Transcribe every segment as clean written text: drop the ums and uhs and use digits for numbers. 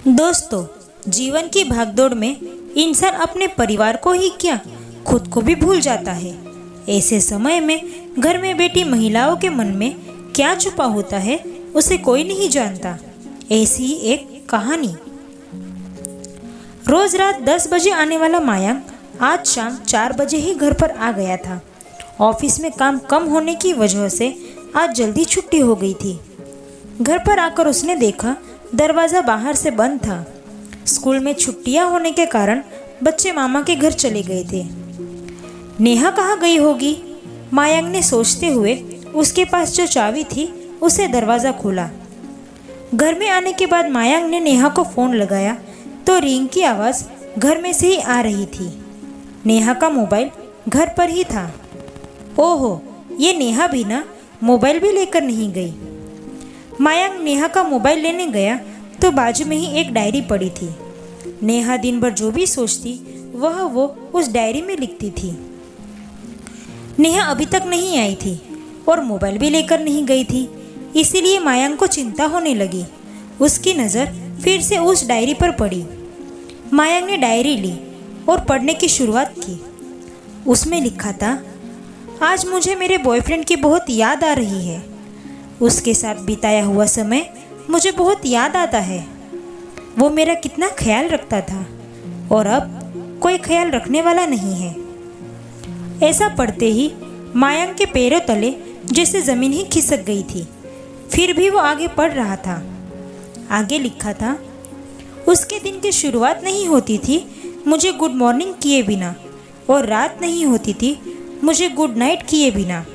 दोस्तों, जीवन की भागदौड़ में इंसान अपने परिवार को ही क्या खुद को भी भूल जाता है। ऐसे समय में घर में बैठी महिलाओं के मन में क्या छुपा होता है उसे कोई नहीं जानता। ऐसी ही एक कहानी। रोज रात 10 बजे आने वाला मायांक आज शाम 4 बजे ही घर पर आ गया था। ऑफिस में काम कम होने की वजह से आज जल्दी छुट्टी हो गई थी। घर पर आकर उसने देखा दरवाज़ा बाहर से बंद था। स्कूल में छुट्टियां होने के कारण बच्चे मामा के घर चले गए थे। नेहा कहाँ गई होगी, मायांक ने सोचते हुए उसके पास जो चाबी थी उसे दरवाज़ा खोला। घर में आने के बाद मायांक ने नेहा को फ़ोन लगाया तो रिंग की आवाज़ घर में से ही आ रही थी। नेहा का मोबाइल घर पर ही था। ओहो, ये नेहा भी ना मोबाइल भी लेकर नहीं गई। मायांक नेहा का मोबाइल लेने गया तो बाजू में ही एक डायरी पड़ी थी। नेहा दिन भर जो भी सोचती वह वो उस डायरी में लिखती थी। नेहा अभी तक नहीं आई थी और मोबाइल भी लेकर नहीं गई थी, इसीलिए मायांक को चिंता होने लगी। उसकी नज़र फिर से उस डायरी पर पड़ी। मायांक ने डायरी ली और पढ़ने की शुरुआत की। उसमें लिखा था, आज मुझे मेरे बॉयफ्रेंड की बहुत याद आ रही है। उसके साथ बिताया हुआ समय मुझे बहुत याद आता है। वो मेरा कितना ख्याल रखता था और अब कोई ख्याल रखने वाला नहीं है। ऐसा पढ़ते ही मायांक के पैरों तले जैसे ज़मीन ही खिसक गई थी। फिर भी वो आगे पढ़ रहा था। आगे लिखा था, उसके दिन की शुरुआत नहीं होती थी मुझे गुड मॉर्निंग किए बिना और रात नहीं होती थी मुझे गुड नाइट किए बिना।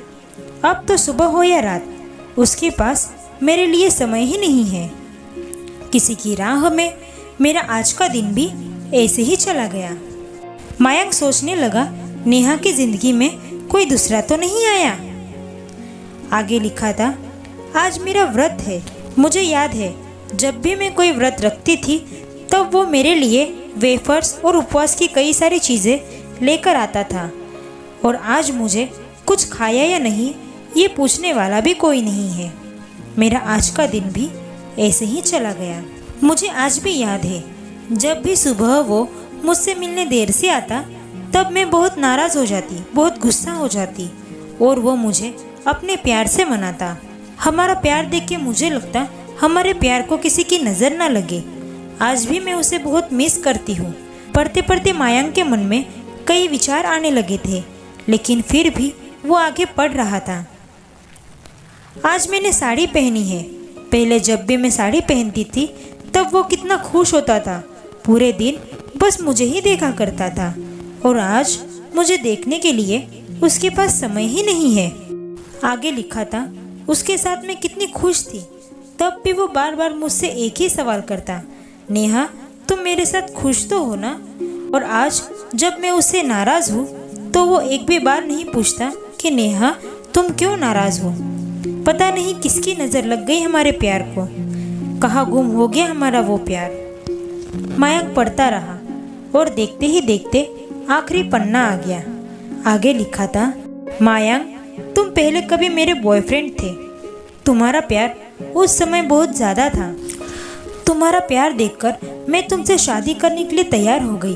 अब तो सुबह हो या रात उसके पास मेरे लिए समय ही नहीं है। किसी की राह में मेरा आज का दिन भी ऐसे ही चला गया। मायांक सोचने लगा, नेहा की जिंदगी में कोई दूसरा तो नहीं आया। आगे लिखा था, आज मेरा व्रत है। मुझे याद है जब भी मैं कोई व्रत रखती थी तब वो मेरे लिए वेफर्स और उपवास की कई सारी चीज़ें लेकर आता था और आज मुझे कुछ खाया या नहीं ये पूछने वाला भी कोई नहीं है। मेरा आज का दिन भी ऐसे ही चला गया। मुझे आज भी याद है जब भी सुबह वो मुझसे मिलने देर से आता तब मैं बहुत नाराज़ हो जाती, बहुत गुस्सा हो जाती और वो मुझे अपने प्यार से मनाता। हमारा प्यार देख के मुझे लगता हमारे प्यार को किसी की नज़र ना लगे। आज भी मैं उसे बहुत मिस करती हूँ। पढ़ते पढ़ते मायांक के मन में कई विचार आने लगे थे, लेकिन फिर भी वो आगे पढ़ रहा था। आज मैंने साड़ी पहनी है। पहले जब भी मैं साड़ी पहनती थी तब वो कितना खुश होता था। पूरे दिन बस मुझे ही देखा करता था और आज मुझे देखने के लिए उसके पास समय ही नहीं है। आगे लिखा था, उसके साथ मैं कितनी खुश थी। तब भी वो बार बार मुझसे एक ही सवाल करता, नेहा तुम मेरे साथ खुश तो हो ना। और आज जब मैं उससे नाराज़ हूँ तो वो एक भी बार नहीं पूछता कि नेहा तुम क्यों नाराज़ हो। पता नहीं किसकी नज़र लग गई हमारे प्यार को। कहाँ गुम हो गया हमारा वो प्यार। मायांक पढ़ता रहा और देखते ही देखते आखिरी पन्ना आ गया। आगे लिखा था, मायांक तुम पहले कभी मेरे बॉयफ्रेंड थे। तुम्हारा प्यार उस समय बहुत ज़्यादा था। तुम्हारा प्यार देखकर मैं तुमसे शादी करने के लिए तैयार हो गई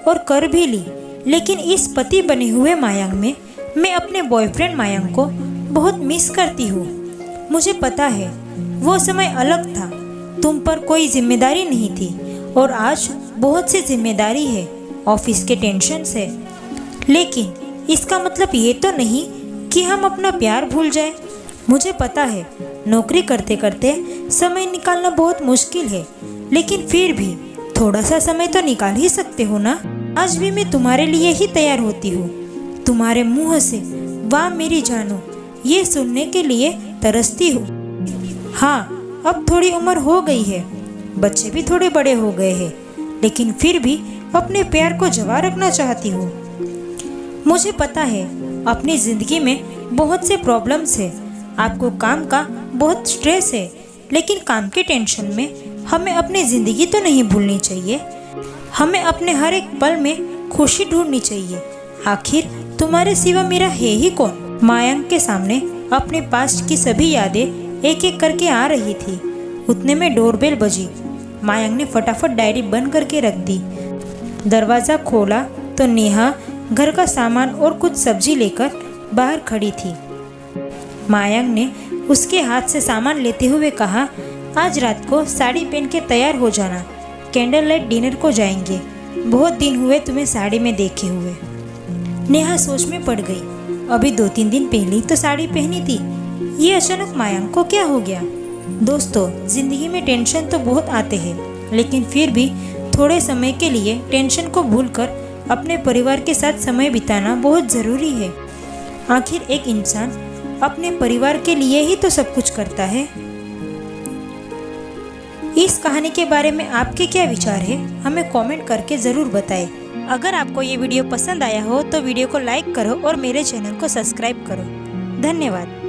और कर भी ली। लेकिन इस पति बने हुए मायांक में मैं अपने बॉयफ्रेंड मायांक को बहुत मिस करती हूँ। मुझे पता है वो समय अलग था, तुम पर कोई जिम्मेदारी नहीं थी और आज बहुत सी जिम्मेदारी है, ऑफिस के टेंशन से। लेकिन इसका मतलब ये तो नहीं कि हम अपना प्यार भूल जाए। मुझे पता है नौकरी करते करते समय निकालना बहुत मुश्किल है, लेकिन फिर भी थोड़ा सा समय तो निकाल ही सकते हो ना। आज भी मैं तुम्हारे लिए ही तैयार होती हूँ। तुम्हारे मुँह से वाह मेरी जानू ये सुनने के लिए तरसती हूँ। हाँ, अब थोड़ी उम्र हो गई है, बच्चे भी थोड़े बड़े हो गए हैं, लेकिन फिर भी अपने प्यार को जवा रखना चाहती हूँ। मुझे पता है अपनी ज़िंदगी में बहुत से प्रॉब्लम्स है, आपको काम का बहुत स्ट्रेस है, लेकिन काम के टेंशन में हमें अपनी ज़िंदगी तो नहीं भूलनी चाहिए। हमें अपने हर एक पल में खुशी ढूंढनी चाहिए। आखिर तुम्हारे सिवा मेरा है ही कौन। मायांक के सामने अपने पास्ट की सभी यादें एक एक करके आ रही थी। उतने में डोरबेल बजी। मायंक ने फटाफट डायरी बंद करके रख दी। दरवाज़ा खोला तो नेहा घर का सामान और कुछ सब्जी लेकर बाहर खड़ी थी। मायंक ने उसके हाथ से सामान लेते हुए कहा, आज रात को साड़ी पहन के तैयार हो जाना, कैंडल लाइट डिनर को जाएंगे। बहुत दिन हुए तुम्हें साड़ी में देखे हुए। नेहा सोच में पड़ गई। अभी 2-3 दिन पहले ही तो साड़ी पहनी थी, ये अचानक मायंक को क्या हो गया। दोस्तों, जिंदगी में टेंशन तो बहुत आते हैं, लेकिन फिर भी थोड़े समय के लिए टेंशन को भूलकर अपने परिवार के साथ समय बिताना बहुत ज़रूरी है। आखिर एक इंसान अपने परिवार के लिए ही तो सब कुछ करता है। इस कहानी के बारे में आपके क्या विचार है, हमें कमेंट करके ज़रूर बताएं। अगर आपको ये वीडियो पसंद आया हो तो वीडियो को लाइक करो और मेरे चैनल को सब्सक्राइब करो। धन्यवाद।